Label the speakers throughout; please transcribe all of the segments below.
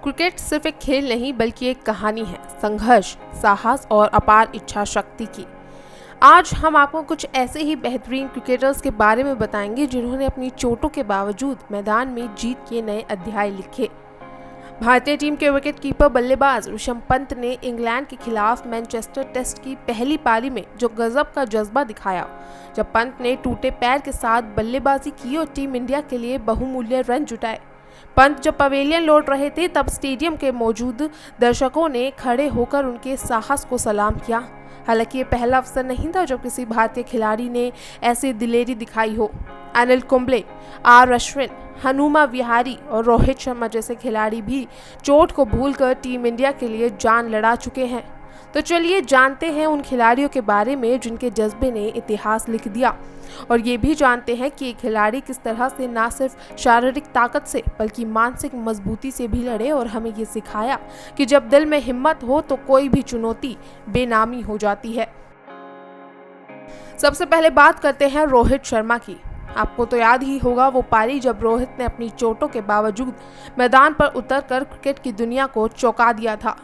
Speaker 1: Cricket सिर्फ एक खेल नहीं बल्कि एक कहानी है संघर्ष, साहस और अपार इच्छा शक्ति की। आज हम आपको कुछ ऐसे ही बेहतरीन क्रिकेटर्स के बारे में बताएंगे जिन्होंने अपनी चोटों के बावजूद मैदान में जीत के नए अध्याय लिखे। भारतीय टीम के विकेट कीपर बल्लेबाज ऋषभ पंत ने इंग्लैंड के खिलाफ मैनचेस्टर टेस्ट की पहली पारी में जो गजब का जज्बा दिखाया, जब पंत ने टूटे पैर के साथ बल्लेबाजी की और टीम इंडिया के लिए बहुमूल्य रन जुटाए। पंत जब पवेलियन लौट रहे थे तब स्टेडियम के मौजूद दर्शकों ने खड़े होकर उनके साहस को सलाम किया। हालांकि ये पहला अवसर नहीं था जब किसी भारतीय खिलाड़ी ने ऐसी दिलेरी दिखाई हो। अनिल कुंबले, आर अश्विन, हनुमा विहारी और रोहित शर्मा जैसे खिलाड़ी भी चोट को भूलकर टीम इंडिया के लिए जान लड़ा चुके हैं। तो चलिए जानते हैं उन खिलाड़ियों के बारे में जिनके जज्बे ने इतिहास लिख दिया, और ये भी जानते हैं कि ये खिलाड़ी किस तरह से न सिर्फ शारीरिक ताकत से बल्कि मानसिक मजबूती से भी लड़े और हमें ये सिखाया कि जब दिल में हिम्मत हो तो कोई भी चुनौती बेनामी हो जाती है। सबसे पहले बात करते हैं रोहित शर्मा की। आपको तो याद ही होगा वो पारी जब रोहित ने अपनी चोटों के बावजूद मैदान पर उतरकर क्रिकेट की दुनिया को चौंका दिया था।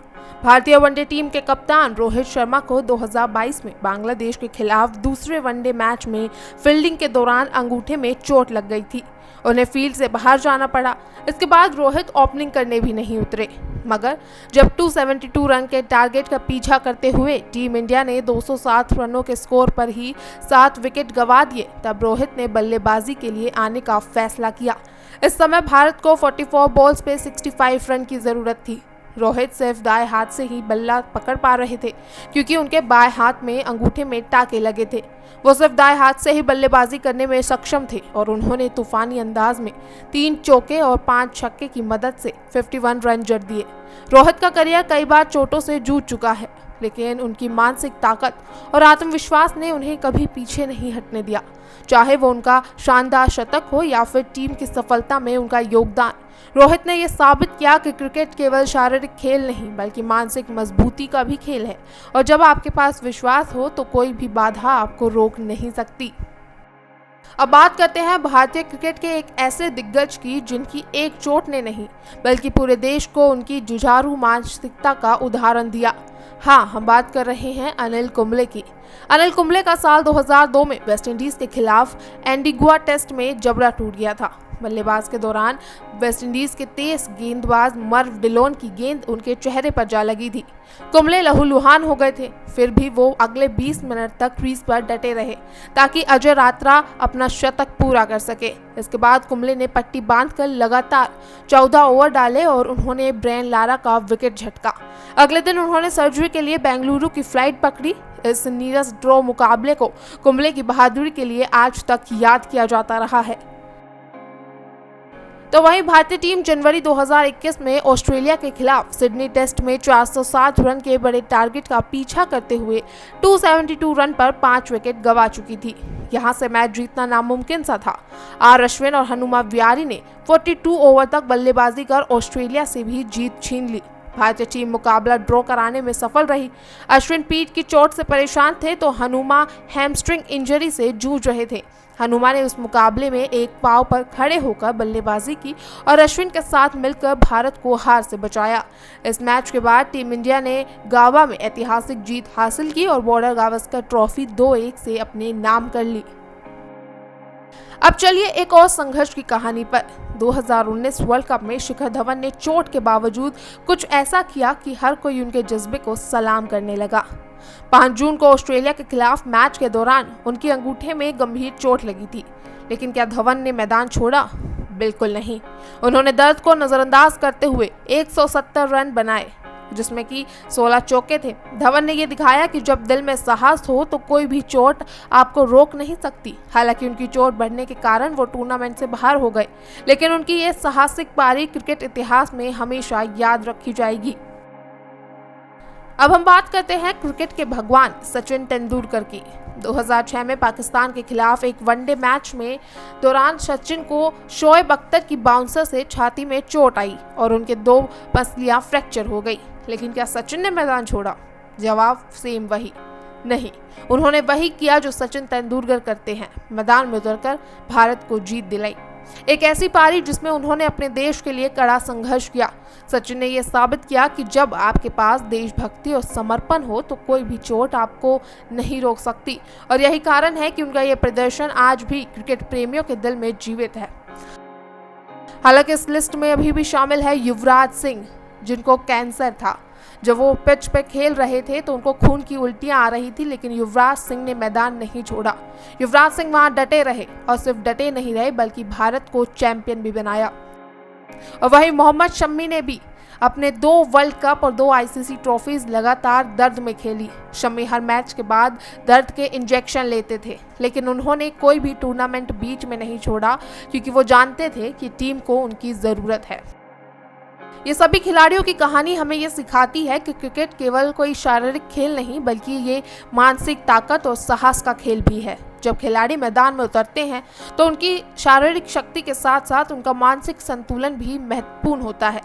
Speaker 1: भारतीय वनडे टीम के कप्तान रोहित शर्मा को 2022 में बांग्लादेश के खिलाफ दूसरे वनडे मैच में फील्डिंग के दौरान अंगूठे में चोट लग गई थी। उन्हें फील्ड से बाहर जाना पड़ा। इसके बाद रोहित ओपनिंग करने भी नहीं उतरे, मगर जब 272 रन के टारगेट का पीछा करते हुए टीम इंडिया ने 207 रनों के स्कोर पर ही 7 विकेट गंवा दिए, तब रोहित ने बल्लेबाजी के लिए आने का फैसला किया। इस समय भारत को 44 बॉल्स पे 65 रन की जरूरत थी। रोहित सिर्फ दाएं हाथ से ही बल्ला पकड़ पा रहे थे क्योंकि उनके बाएं हाथ में अंगूठे में टाके लगे थे। वो सिर्फ दाएं हाथ से ही बल्लेबाजी करने में सक्षम थे और उन्होंने तूफानी अंदाज में 3 चौके और 5 छक्के की मदद से 51 रन जड़ दिए। रोहित का करियर कई बार चोटों से जूझ चुका है, लेकिन उनकी मानसिक ताकत और आत्मविश्वास ने उन्हें कभी पीछे नहीं हटने दिया। चाहे वो उनका शानदार शतक हो या फिर टीम की सफलता में उनका योगदान, रोहित ने यह साबित किया कि क्रिकेट केवल शारीरिक खेल नहीं बल्कि मानसिक मजबूती का भी खेल है, और जब आपके पास विश्वास हो तो कोई भी बाधा आपको रोक नहीं सकती। अब बात करते हैं भारतीय क्रिकेट के एक ऐसे दिग्गज की जिनकी एक चोट ने नहीं बल्कि पूरे देश को उनकी जुझारू मानसिकता का उदाहरण दिया। हाँ, हम बात कर रहे हैं अनिल कुंबले की। अनिल कुंबले का साल 2002 में वेस्टइंडीज के खिलाफ एंटीगुआ टेस्ट में जबड़ा टूट गया था। बल्लेबाज के दौरान वेस्टइंडीज के तेज गेंदबाज मर्व डिलोन की गेंद उनके चेहरे पर जा लगी थी। कुंबले लहूलुहान हो गए थे, फिर भी वो अगले 20 मिनट तक क्रीज पर डटे रहे ताकि अजय रात्रा अपना शतक पूरा कर सके। इसके बाद कुंबले ने पट्टी बांधकर लगातार 14 ओवर डाले और उन्होंने ब्रेन लारा का विकेट झटका। अगले दिन उन्होंने सर्जरी के लिए बेंगलुरु की फ्लाइट पकड़ी। इस नीरस ड्रॉ मुकाबले को कुंबले की बहादुरी के लिए आज तक याद किया जाता रहा है। तो वहीं भारतीय टीम जनवरी 2021 में ऑस्ट्रेलिया के खिलाफ सिडनी टेस्ट में 407 रन के बड़े टारगेट का पीछा करते हुए 272 रन पर 5 विकेट गंवा चुकी थी। यहां से मैच जीतना नामुमकिन सा था। आर अश्विन और हनुमा विहारी ने 42 ओवर तक बल्लेबाजी कर ऑस्ट्रेलिया से भी जीत छीन ली। भारतीय टीम मुकाबला ड्रॉ कराने में सफल रही। अश्विन पीठ की चोट से परेशान थे तो हनुमा हैमस्ट्रिंग इंजरी से जूझ रहे थे। हनुमा ने उस मुकाबले में एक पांव पर खड़े होकर बल्लेबाजी की और अश्विन के साथ मिलकर भारत को हार से बचाया। इस मैच के बाद टीम इंडिया ने गावा में ऐतिहासिक जीत हासिल की और बॉर्डर गावस्कर ट्रॉफी 2-1 से अपने नाम कर ली। अब चलिए एक और संघर्ष की कहानी पर। 2019 वर्ल्ड कप में शिखर धवन ने चोट के बावजूद कुछ ऐसा किया कि हर कोई उनके जज्बे को सलाम करने लगा। 5 जून को ऑस्ट्रेलिया के खिलाफ मैच के दौरान उनके अंगूठे में गंभीर चोट लगी थी, लेकिन क्या धवन ने मैदान छोड़ा? बिल्कुल नहीं। उन्होंने दर्द को नजरअंदाज करते हुए 170 रन बनाए, जिसमें कि 16 चौके थे। धवन ने यह दिखाया कि जब दिल में साहस हो तो कोई भी चोट आपको रोक नहीं सकती। हालांकि उनकी चोट बढ़ने के कारण वो टूर्नामेंट से बाहर हो गए, लेकिन उनकी ये साहसिक पारी क्रिकेट इतिहास में हमेशा याद रखी जाएगी। अब हम बात करते हैं क्रिकेट के भगवान सचिन तेंदुलकर की। 2006 में पाकिस्तान के खिलाफ एक वनडे मैच में दौरान सचिन को शोएब अख्तर की बाउंसर से छाती में चोट आई और उनके 2 पसलियां फ्रैक्चर हो गई। लेकिन क्या सचिन ने मैदान छोड़ा? जवाब सेम वही नहीं। उन्होंने वही किया जो सचिन तेंदुलकर करते हैं, मैदान में उतरकर भारत को जीत दिलाई। एक ऐसी पारी जिसमें उन्होंने अपने देश के लिए कड़ा संघर्ष किया। सचिन ने यह साबित किया कि जब आपके पास देशभक्ति और समर्पण हो तो कोई भी चोट आपको नहीं रोक सकती, और यही कारण है कि उनका यह प्रदर्शन आज भी क्रिकेट प्रेमियों के दिल में जीवित है। हालांकि इस लिस्ट में अभी भी शामिल है युवराज सिंह, जिनको कैंसर था। जब वो पिच पे खेल रहे थे तो उनको खून की उल्टियां आ रही थी, लेकिन युवराज सिंह ने मैदान नहीं छोड़ा। युवराज सिंह वहां डटे रहे, और सिर्फ डटे नहीं रहे बल्कि भारत को चैंपियन भी बनाया। और वहीं मोहम्मद शमी ने भी अपने 2 वर्ल्ड कप और 2 आईसीसी ट्रॉफीज लगातार दर्द में खेली। शमी हर मैच के बाद दर्द के इंजेक्शन लेते थे, लेकिन उन्होंने कोई भी टूर्नामेंट बीच में नहीं छोड़ा, क्योंकि वो जानते थे कि टीम को उनकी ज़रूरत है। ये सभी खिलाड़ियों की कहानी हमें ये सिखाती है कि क्रिकेट केवल कोई शारीरिक खेल नहीं, बल्कि ये मानसिक ताकत और साहस का खेल भी है। जब खिलाड़ी मैदान में उतरते हैं तो उनकी शारीरिक शक्ति के साथ साथ उनका मानसिक संतुलन भी महत्वपूर्ण होता है।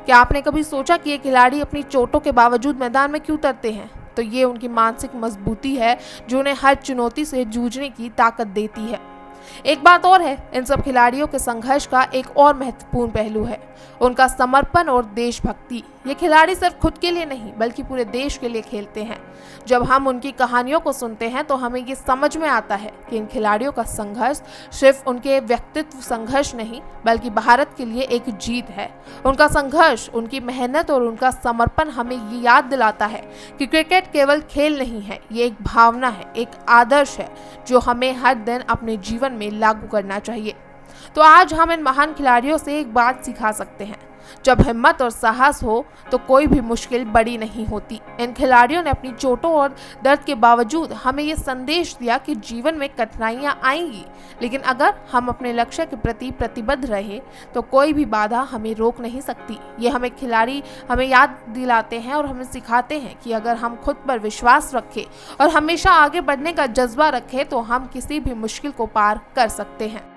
Speaker 1: क्या आपने कभी सोचा कि ये खिलाड़ी अपनी चोटों के बावजूद मैदान में क्यों उतरते हैं? तो ये उनकी मानसिक मजबूती है जो उन्हें हर चुनौती से जूझने की ताकत देती है। एक बात और है, इन सब खिलाड़ियों के संघर्ष का एक और महत्वपूर्ण पहलू है उनका समर्पण और देशभक्ति। ये खिलाड़ी सिर्फ खुद के लिए नहीं बल्कि पूरे देश के लिए खेलते हैं। जब हम उनकी कहानियों को सुनते हैं तो हमें ये समझ में आता है कि इन खिलाड़ियों का संघर्ष सिर्फ उनके व्यक्तित्व संघर्ष नहीं बल्कि भारत के लिए एक जीत है। उनका संघर्ष, उनकी मेहनत और उनका समर्पण हमें ये याद दिलाता है कि क्रिकेट केवल खेल नहीं है, ये एक भावना है, एक आदर्श है जो हमें हर दिन अपने जीवन में लागू करना चाहिए। तो आज हम इन महान खिलाड़ियों से एक बात सिखा सकते हैं, जब हिम्मत और साहस हो तो कोई भी मुश्किल बड़ी नहीं होती। इन खिलाड़ियों ने अपनी चोटों और दर्द के बावजूद हमें ये संदेश दिया कि जीवन में कठिनाइयां आएंगी, लेकिन अगर हम अपने लक्ष्य के प्रति प्रतिबद्ध रहे तो कोई भी बाधा हमें रोक नहीं सकती। ये हमें खिलाड़ी हमें याद दिलाते हैं और हमें सिखाते हैं कि अगर हम खुद पर विश्वास रखें और हमेशा आगे बढ़ने का जज्बा रखें तो हम किसी भी मुश्किल को पार कर सकते हैं।